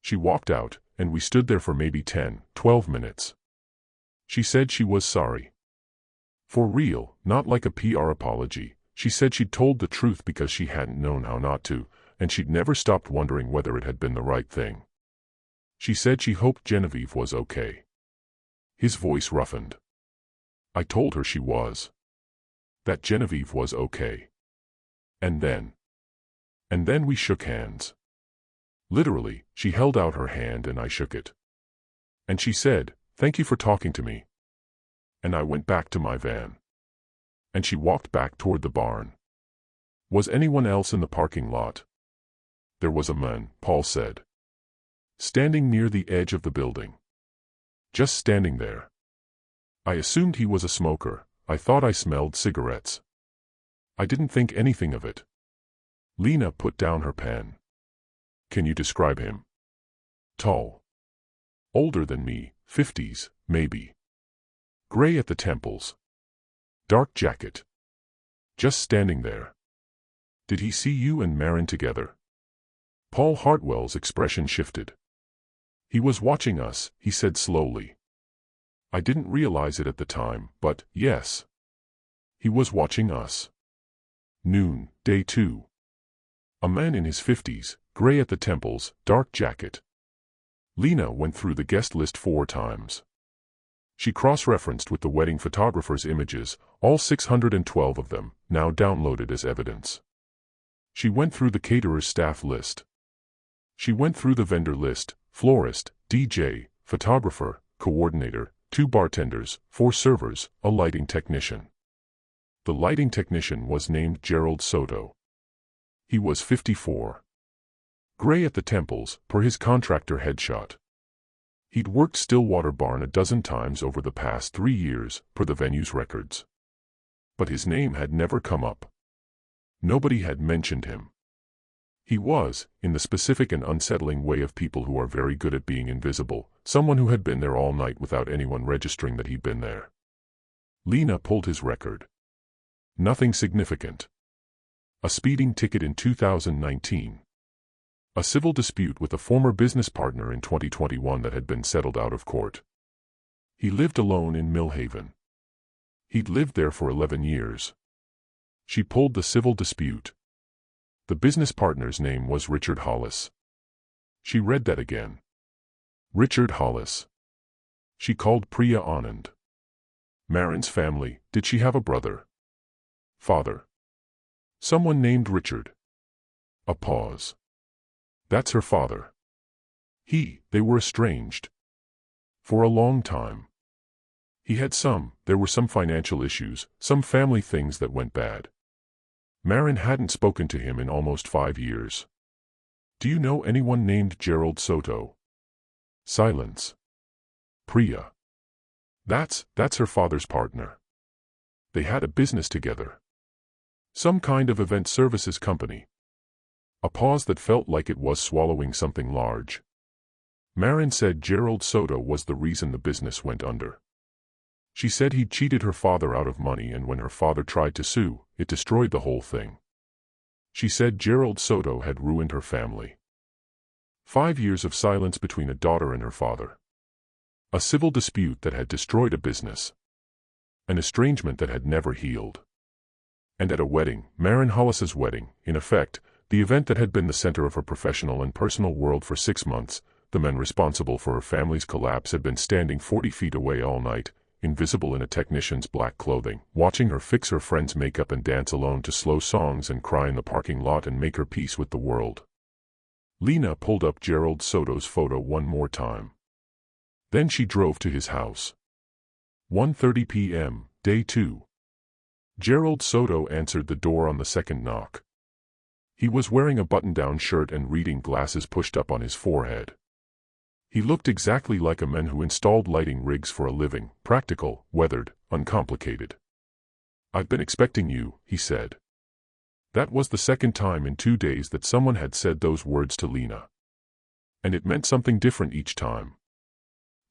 She walked out, and we stood there for maybe 10, 12 minutes. She said she was sorry. For real, not like a PR apology. She said she'd told the truth because she hadn't known how not to, and she'd never stopped wondering whether it had been the right thing. She said she hoped Genevieve was okay. His voice roughened. I told her she was. That Genevieve was okay. And then we shook hands. Literally, she held out her hand and I shook it. And she said, "Thank you for talking to me." And I went back to my van. And she walked back toward the barn. Was anyone else in the parking lot? There was a man, Paul said. Standing near the edge of the building. Just standing there. I assumed he was a smoker. I thought I smelled cigarettes. I didn't think anything of it. Lena put down her pen. Can you describe him? Tall. Older than me, 50s, maybe. Gray at the temples. Dark jacket. Just standing there. Did he see you and Maren together? Paul Hartwell's expression shifted. He was watching us, he said slowly. I didn't realize it at the time, but, yes. He was watching us. Noon, day 2. A man in his 50s, gray at the temples, dark jacket. Lena went through the guest list 4 times. She cross-referenced with the wedding photographer's images, all 612 of them, now downloaded as evidence. She went through the caterer's staff list. She went through the vendor list, florist, DJ, photographer, coordinator, 2 bartenders, 4 servers, a lighting technician. The lighting technician was named Gerald Soto. He was 54. Gray at the temples, per his contractor headshot. He'd worked Stillwater Barn a dozen times over the past 3 years, per the venue's records. But his name had never come up. Nobody had mentioned him. He was, in the specific and unsettling way of people who are very good at being invisible, someone who had been there all night without anyone registering that he'd been there. Lena pulled his record. Nothing significant. A speeding ticket in 2019. A civil dispute with a former business partner in 2021 that had been settled out of court. He lived alone in Millhaven. He'd lived there for 11 years. She pulled the civil dispute. The business partner's name was Richard Hollis. She read that again. Richard Hollis. She called Priya Anand. Maren's family, did she have a brother? Father. Someone named Richard. A pause. That's her father. They were estranged. For a long time. There were some financial issues, some family things that went bad. Maren hadn't spoken to him in almost 5 years. Do you know anyone named Gerald Soto? Silence. Priya. That's her father's partner. They had a business together. Some kind of event services company. A pause that felt like it was swallowing something large. Maren said Gerald Soto was the reason the business went under. She said he'd cheated her father out of money, and when her father tried to sue, it destroyed the whole thing. She said Gerald Soto had ruined her family. 5 years of silence between a daughter and her father. A civil dispute that had destroyed a business. An estrangement that had never healed. And at a wedding, Maren Hollis's wedding, in effect, the event that had been the center of her professional and personal world for 6 months, the men responsible for her family's collapse had been standing 40 feet away all night, invisible in a technician's black clothing, watching her fix her friend's makeup and dance alone to slow songs and cry in the parking lot and make her peace with the world. Lena pulled up Gerald Soto's photo one more time. Then she drove to his house. 1:30 p.m., day 2. Gerald Soto answered the door on the second knock. He was wearing a button-down shirt and reading glasses pushed up on his forehead. He looked exactly like a man who installed lighting rigs for a living, practical, weathered, uncomplicated. "I've been expecting you," he said. That was the second time in 2 days that someone had said those words to Lena. And it meant something different each time.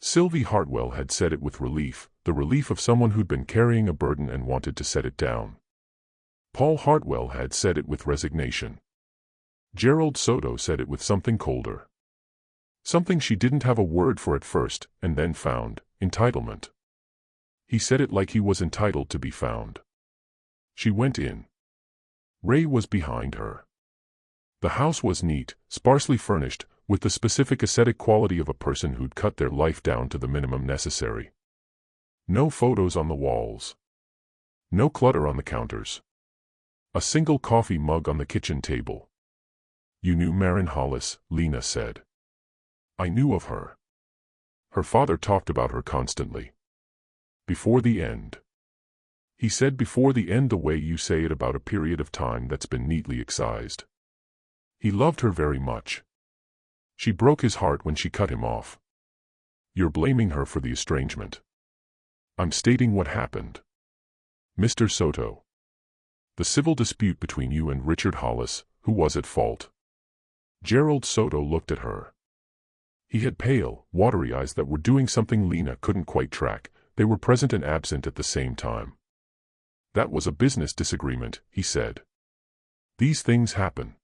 Sylvie Hartwell had said it with relief, the relief of someone who'd been carrying a burden and wanted to set it down. Paul Hartwell had said it with resignation. Gerald Soto said it with something colder. Something she didn't have a word for at first, and then found: entitlement. He said it like he was entitled to be found. She went in. Ray was behind her. The house was neat, sparsely furnished, with the specific aesthetic quality of a person who'd cut their life down to the minimum necessary. No photos on the walls. No clutter on the counters. A single coffee mug on the kitchen table. "You knew Maren Hollis," Lena said. "I knew of her. Her father talked about her constantly. Before the end." He said before the end the way you say it about a period of time that's been neatly excised. He loved her very much. She broke his heart when she cut him off. "You're blaming her for the estrangement." "I'm stating what happened. Mr. Soto. The civil dispute between you and Richard Hollis, who was at fault." Gerald Soto looked at her. He had pale, watery eyes that were doing something Lena couldn't quite track. They were present and absent at the same time. "That was a business disagreement," he said. "These things happen.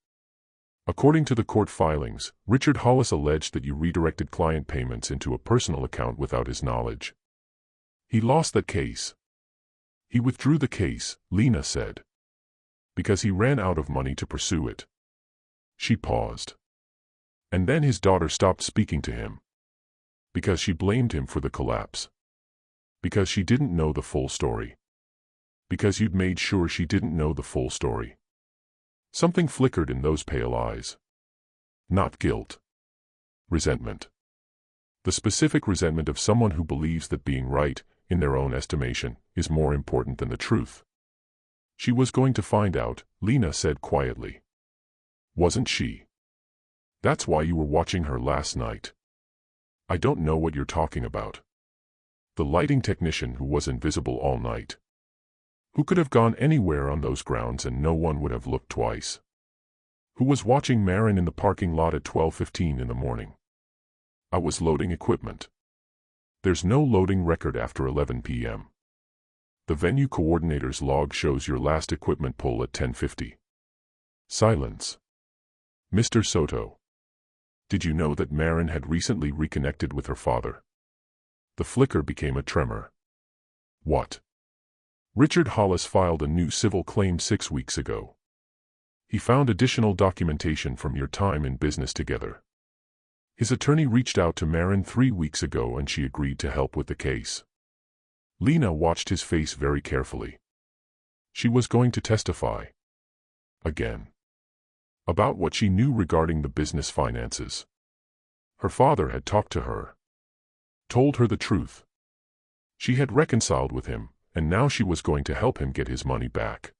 According to the court filings, Richard Hollis alleged that you redirected client payments into a personal account without his knowledge. He lost that case." "He withdrew the case," Lena said. "Because he ran out of money to pursue it." She paused. "And then his daughter stopped speaking to him. Because she blamed him for the collapse. Because she didn't know the full story. Because you'd made sure she didn't know the full story." Something flickered in those pale eyes. Not guilt. Resentment. The specific resentment of someone who believes that being right, in their own estimation, is more important than the truth. "She was going to find out," Lena said quietly. "Wasn't she? That's why you were watching her last night." "I don't know what you're talking about." "The lighting technician who was invisible all night. Who could have gone anywhere on those grounds and no one would have looked twice. Who was watching Maren in the parking lot at 12:15 in the morning. I was loading equipment. There's no loading record after 11 p.m. The venue coordinator's log shows your last equipment pull at 10:50. Silence. "Mr. Soto. Did you know that Maren had recently reconnected with her father?" The flicker became a tremor. "What?" "Richard Hollis filed a new civil claim 6 weeks ago. He found additional documentation from your time in business together. His attorney reached out to Maren 3 weeks ago and she agreed to help with the case." Lena watched his face very carefully. She was going to testify. Again. About what she knew regarding the business finances. Her father had talked to her. Told her the truth. She had reconciled with him, and now she was going to help him get his money back.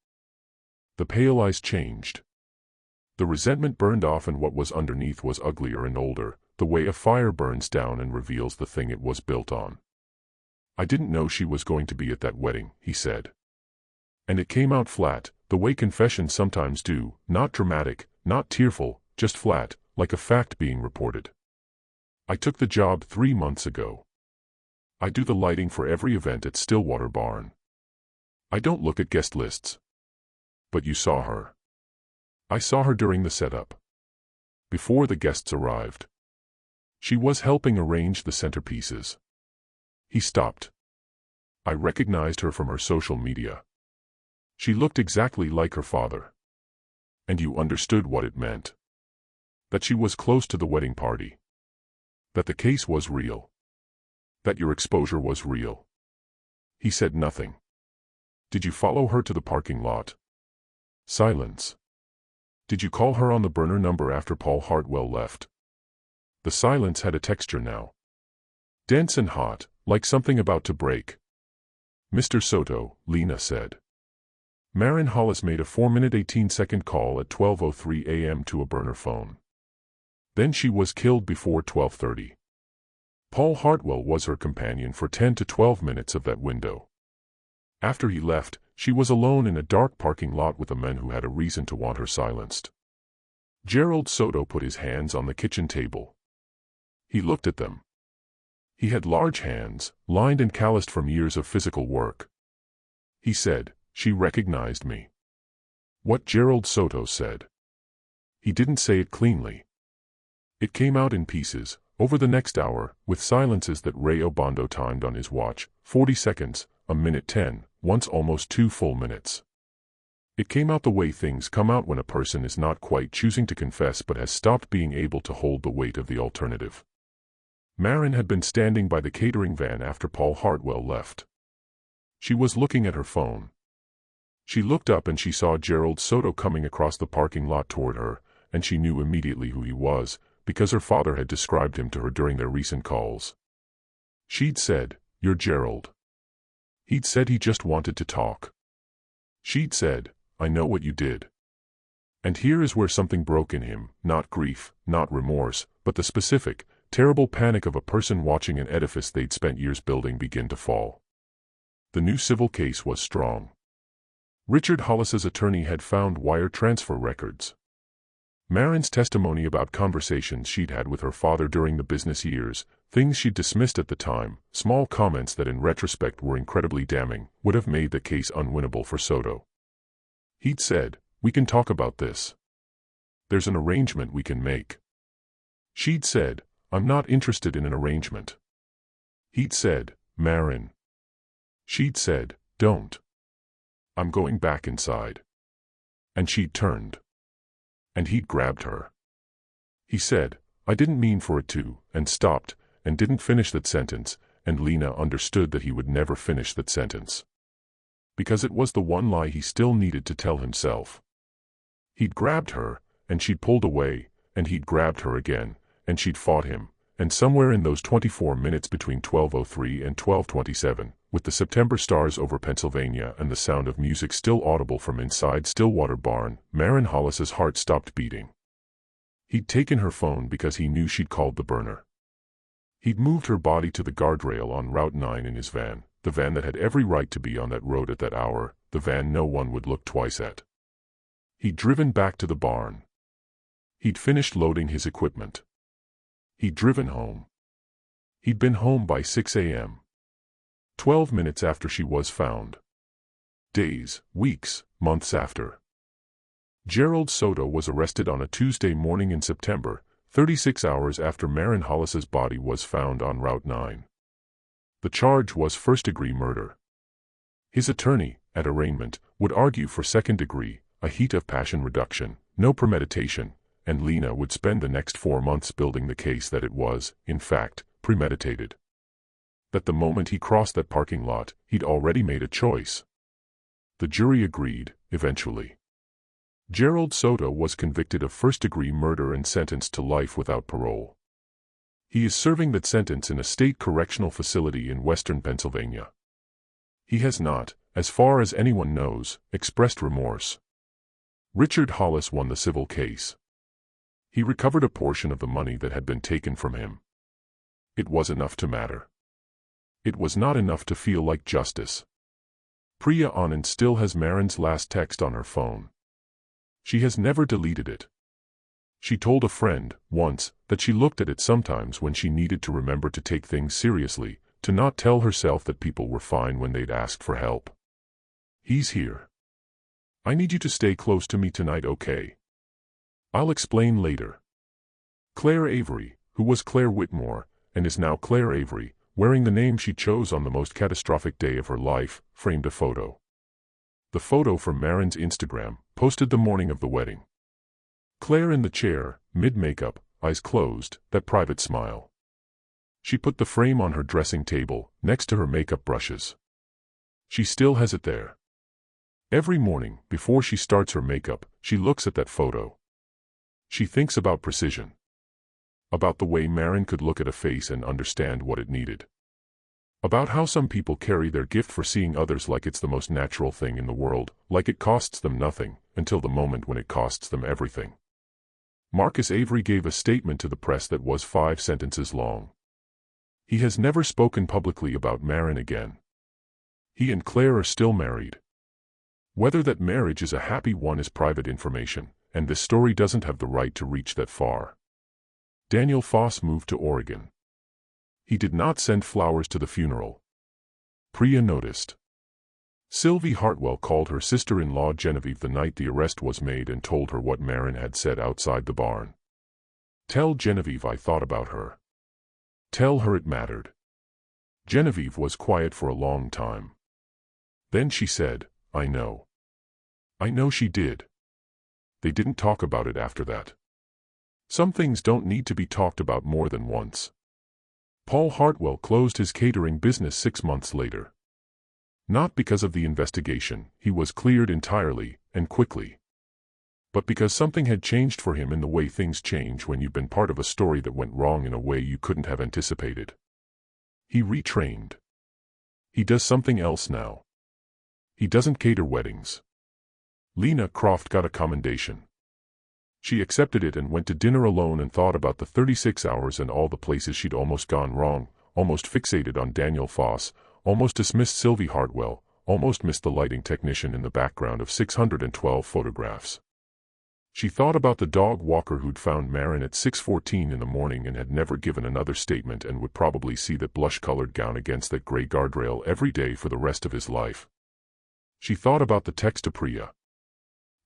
The pale eyes changed. The resentment burned off and what was underneath was uglier and older, the way a fire burns down and reveals the thing it was built on. "I didn't know she was going to be at that wedding," he said. And it came out flat, the way confessions sometimes do, not dramatic, not tearful, just flat, like a fact being reported. I took the job 3 months ago. I do the lighting for every event at Stillwater Barn. I don't look at guest lists. But you saw her. I saw her during the setup. Before the guests arrived. She was helping arrange the centerpieces. He stopped. I recognized her from her social media. She looked exactly like her father. And you understood what it meant. That she was close to the wedding party. That the case was real. That your exposure was real. He said nothing. Did you follow her to the parking lot? Silence. Did you call her on the burner number after Paul Hartwell left? The silence had a texture now. Dense and hot, like something about to break. Mr. Soto, Lena said. Maren Hollis made a 4-minute 18-second call at 12:03 a.m. to a burner phone. Then she was killed before 12:30. Paul Hartwell was her companion for 10 to 12 minutes of that window. After he left, she was alone in a dark parking lot with a man who had a reason to want her silenced. Gerald Soto put his hands on the kitchen table. He looked at them. He had large hands, lined and calloused from years of physical work. He said, "She recognized me." What Gerald Soto said. He didn't say it cleanly. It came out in pieces, over the next hour, with silences that Ray Obando timed on his watch, 40 seconds, a minute 10, once almost 2 full minutes. It came out the way things come out when a person is not quite choosing to confess but has stopped being able to hold the weight of the alternative. Maren had been standing by the catering van after Paul Hartwell left. She was looking at her phone. She looked up and she saw Gerald Soto coming across the parking lot toward her, and she knew immediately who he was, because her father had described him to her during their recent calls. She'd said, "You're Gerald." He'd said he just wanted to talk. She'd said, "I know what you did." And here is where something broke in him, not grief, not remorse, but the specific, terrible panic of a person watching an edifice they'd spent years building begin to fall. The new civil case was strong. Richard Hollis's attorney had found wire transfer records. Maren's testimony about conversations she'd had with her father during the business years, things she'd dismissed at the time, small comments that in retrospect were incredibly damning, would have made the case unwinnable for Soto. He'd said, "We can talk about this. There's an arrangement we can make." She'd said, "I'm not interested in an arrangement." He'd said, "Maren." She'd said, "Don't. I'm going back inside." And she'd turned. And he'd grabbed her. He said, "I didn't mean for it to," and stopped, and didn't finish that sentence, and Lena understood that he would never finish that sentence. Because it was the one lie he still needed to tell himself. He'd grabbed her, and she'd pulled away, and he'd grabbed her again, and she'd fought him, and somewhere in those 24 minutes between 12:03 and 12:27, with the September stars over Pennsylvania and the sound of music still audible from inside Stillwater Barn, Maren Hollis's heart stopped beating. He'd taken her phone because he knew she'd called the burner. He'd moved her body to the guardrail on Route 9 in his van, the van that had every right to be on that road at that hour, the van no one would look twice at. He'd driven back to the barn. He'd finished loading his equipment. He'd driven home. He'd been home by 6 a.m. 12 minutes after she was found. Days, weeks, months after. Gerald Soto was arrested on a Tuesday morning in September, 36 hours after Maren Hollis's body was found on Route 9. The charge was first-degree murder. His attorney, at arraignment, would argue for second-degree, a heat of passion reduction, no premeditation, and Lena would spend the next 4 months building the case that it was, in fact, premeditated. That the moment he crossed that parking lot, he'd already made a choice. The jury agreed, eventually. Gerald Soto was convicted of first-degree murder and sentenced to life without parole. He is serving that sentence in a state correctional facility in western Pennsylvania. He has not, as far as anyone knows, expressed remorse. Richard Hollis won the civil case. He recovered a portion of the money that had been taken from him. It was enough to matter. It was not enough to feel like justice. Priya Anand still has Maren's last text on her phone. She has never deleted it. She told a friend, once, that she looked at it sometimes when she needed to remember to take things seriously, to not tell herself that people were fine when they'd asked for help. He's here. I need you to stay close to me tonight, okay? I'll explain later. Claire Avery, who was Claire Whitmore, and is now Claire Avery, wearing the name she chose on the most catastrophic day of her life, framed a photo. The photo from Maren's Instagram, posted the morning of the wedding. Claire in the chair, mid-makeup, eyes closed, that private smile. She put the frame on her dressing table, next to her makeup brushes. She still has it there. Every morning, before she starts her makeup, she looks at that photo. She thinks about precision. About the way Maren could look at a face and understand what it needed. About how some people carry their gift for seeing others like it's the most natural thing in the world, like it costs them nothing, until the moment when it costs them everything. Marcus Avery gave a statement to the press that was 5 sentences long. He has never spoken publicly about Maren again. He and Claire are still married. Whether that marriage is a happy one is private information, and this story doesn't have the right to reach that far. Daniel Foss moved to Oregon. He did not send flowers to the funeral. Priya noticed. Sylvie Hartwell called her sister-in-law Genevieve the night the arrest was made and told her what Maren had said outside the barn. Tell Genevieve I thought about her. Tell her it mattered. Genevieve was quiet for a long time. Then she said, I know. I know she did. They didn't talk about it after that. Some things don't need to be talked about more than once. Paul Hartwell closed his catering business 6 months later. Not because of the investigation, he was cleared entirely, and quickly. But because something had changed for him in the way things change when you've been part of a story that went wrong in a way you couldn't have anticipated. He retrained. He does something else now. He doesn't cater weddings. Lena Croft got a commendation. She accepted it and went to dinner alone and thought about the 36 hours and all the places she'd almost gone wrong, almost fixated on Daniel Foss, almost dismissed Sylvie Hartwell, almost missed the lighting technician in the background of 612 photographs. She thought about the dog walker who'd found Maren at 6:14 in the morning and had never given another statement and would probably see that blush-colored gown against that gray guardrail every day for the rest of his life. She thought about the text to Priya.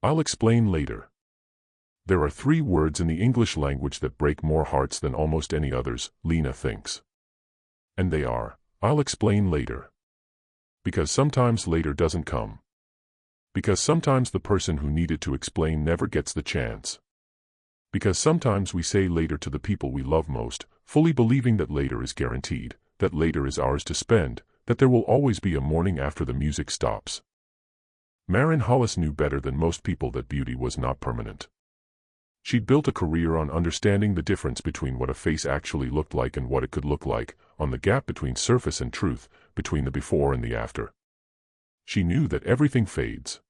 I'll explain later. There are 3 words in the English language that break more hearts than almost any others, Lena thinks. And they are, I'll explain later. Because sometimes later doesn't come. Because sometimes the person who needed to explain never gets the chance. Because sometimes we say later to the people we love most, fully believing that later is guaranteed, that later is ours to spend, that there will always be a morning after the music stops. Maren Hollis knew better than most people that beauty was not permanent. She'd built a career on understanding the difference between what a face actually looked like and what it could look like, on the gap between surface and truth, between the before and the after. She knew that everything fades.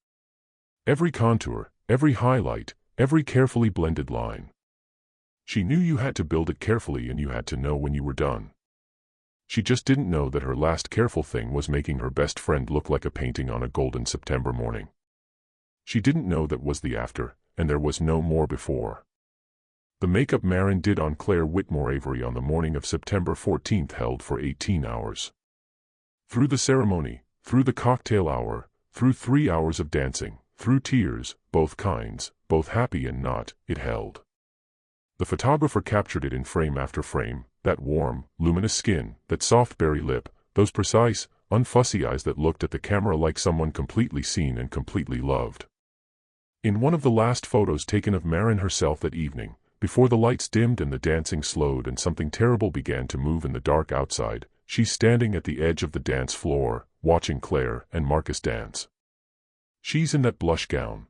Every contour, every highlight, every carefully blended line. She knew you had to build it carefully and you had to know when you were done. She just didn't know that her last careful thing was making her best friend look like a painting on a golden September morning. She didn't know that was the after, and there was no more before. The makeup Maren did on Claire Whitmore Avery on the morning of September 14th held for 18 hours. Through the ceremony, through the cocktail hour, through 3 hours of dancing, through tears, both kinds, both happy and not, it held. The photographer captured it in frame after frame, that warm, luminous skin, that soft berry lip, those precise, unfussy eyes that looked at the camera like someone completely seen and completely loved. In one of the last photos taken of Maren herself that evening, before the lights dimmed and the dancing slowed and something terrible began to move in the dark outside, she's standing at the edge of the dance floor, watching Claire and Marcus dance. She's in that blush gown.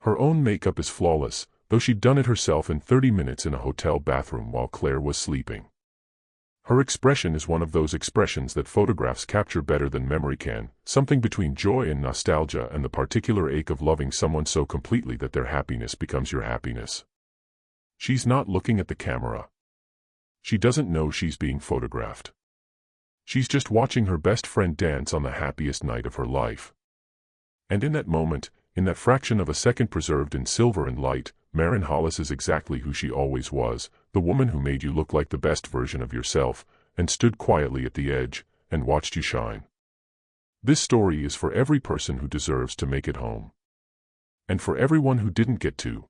Her own makeup is flawless, though she'd done it herself in 30 minutes in a hotel bathroom while Claire was sleeping. Her expression is one of those expressions that photographs capture better than memory can, something between joy and nostalgia and the particular ache of loving someone so completely that their happiness becomes your happiness. She's not looking at the camera. She doesn't know she's being photographed. She's just watching her best friend dance on the happiest night of her life. And in that moment, in that fraction of a second preserved in silver and light, Maren Hollis is exactly who she always was, the woman who made you look like the best version of yourself, and stood quietly at the edge, and watched you shine. This story is for every person who deserves to make it home. And for everyone who didn't get to.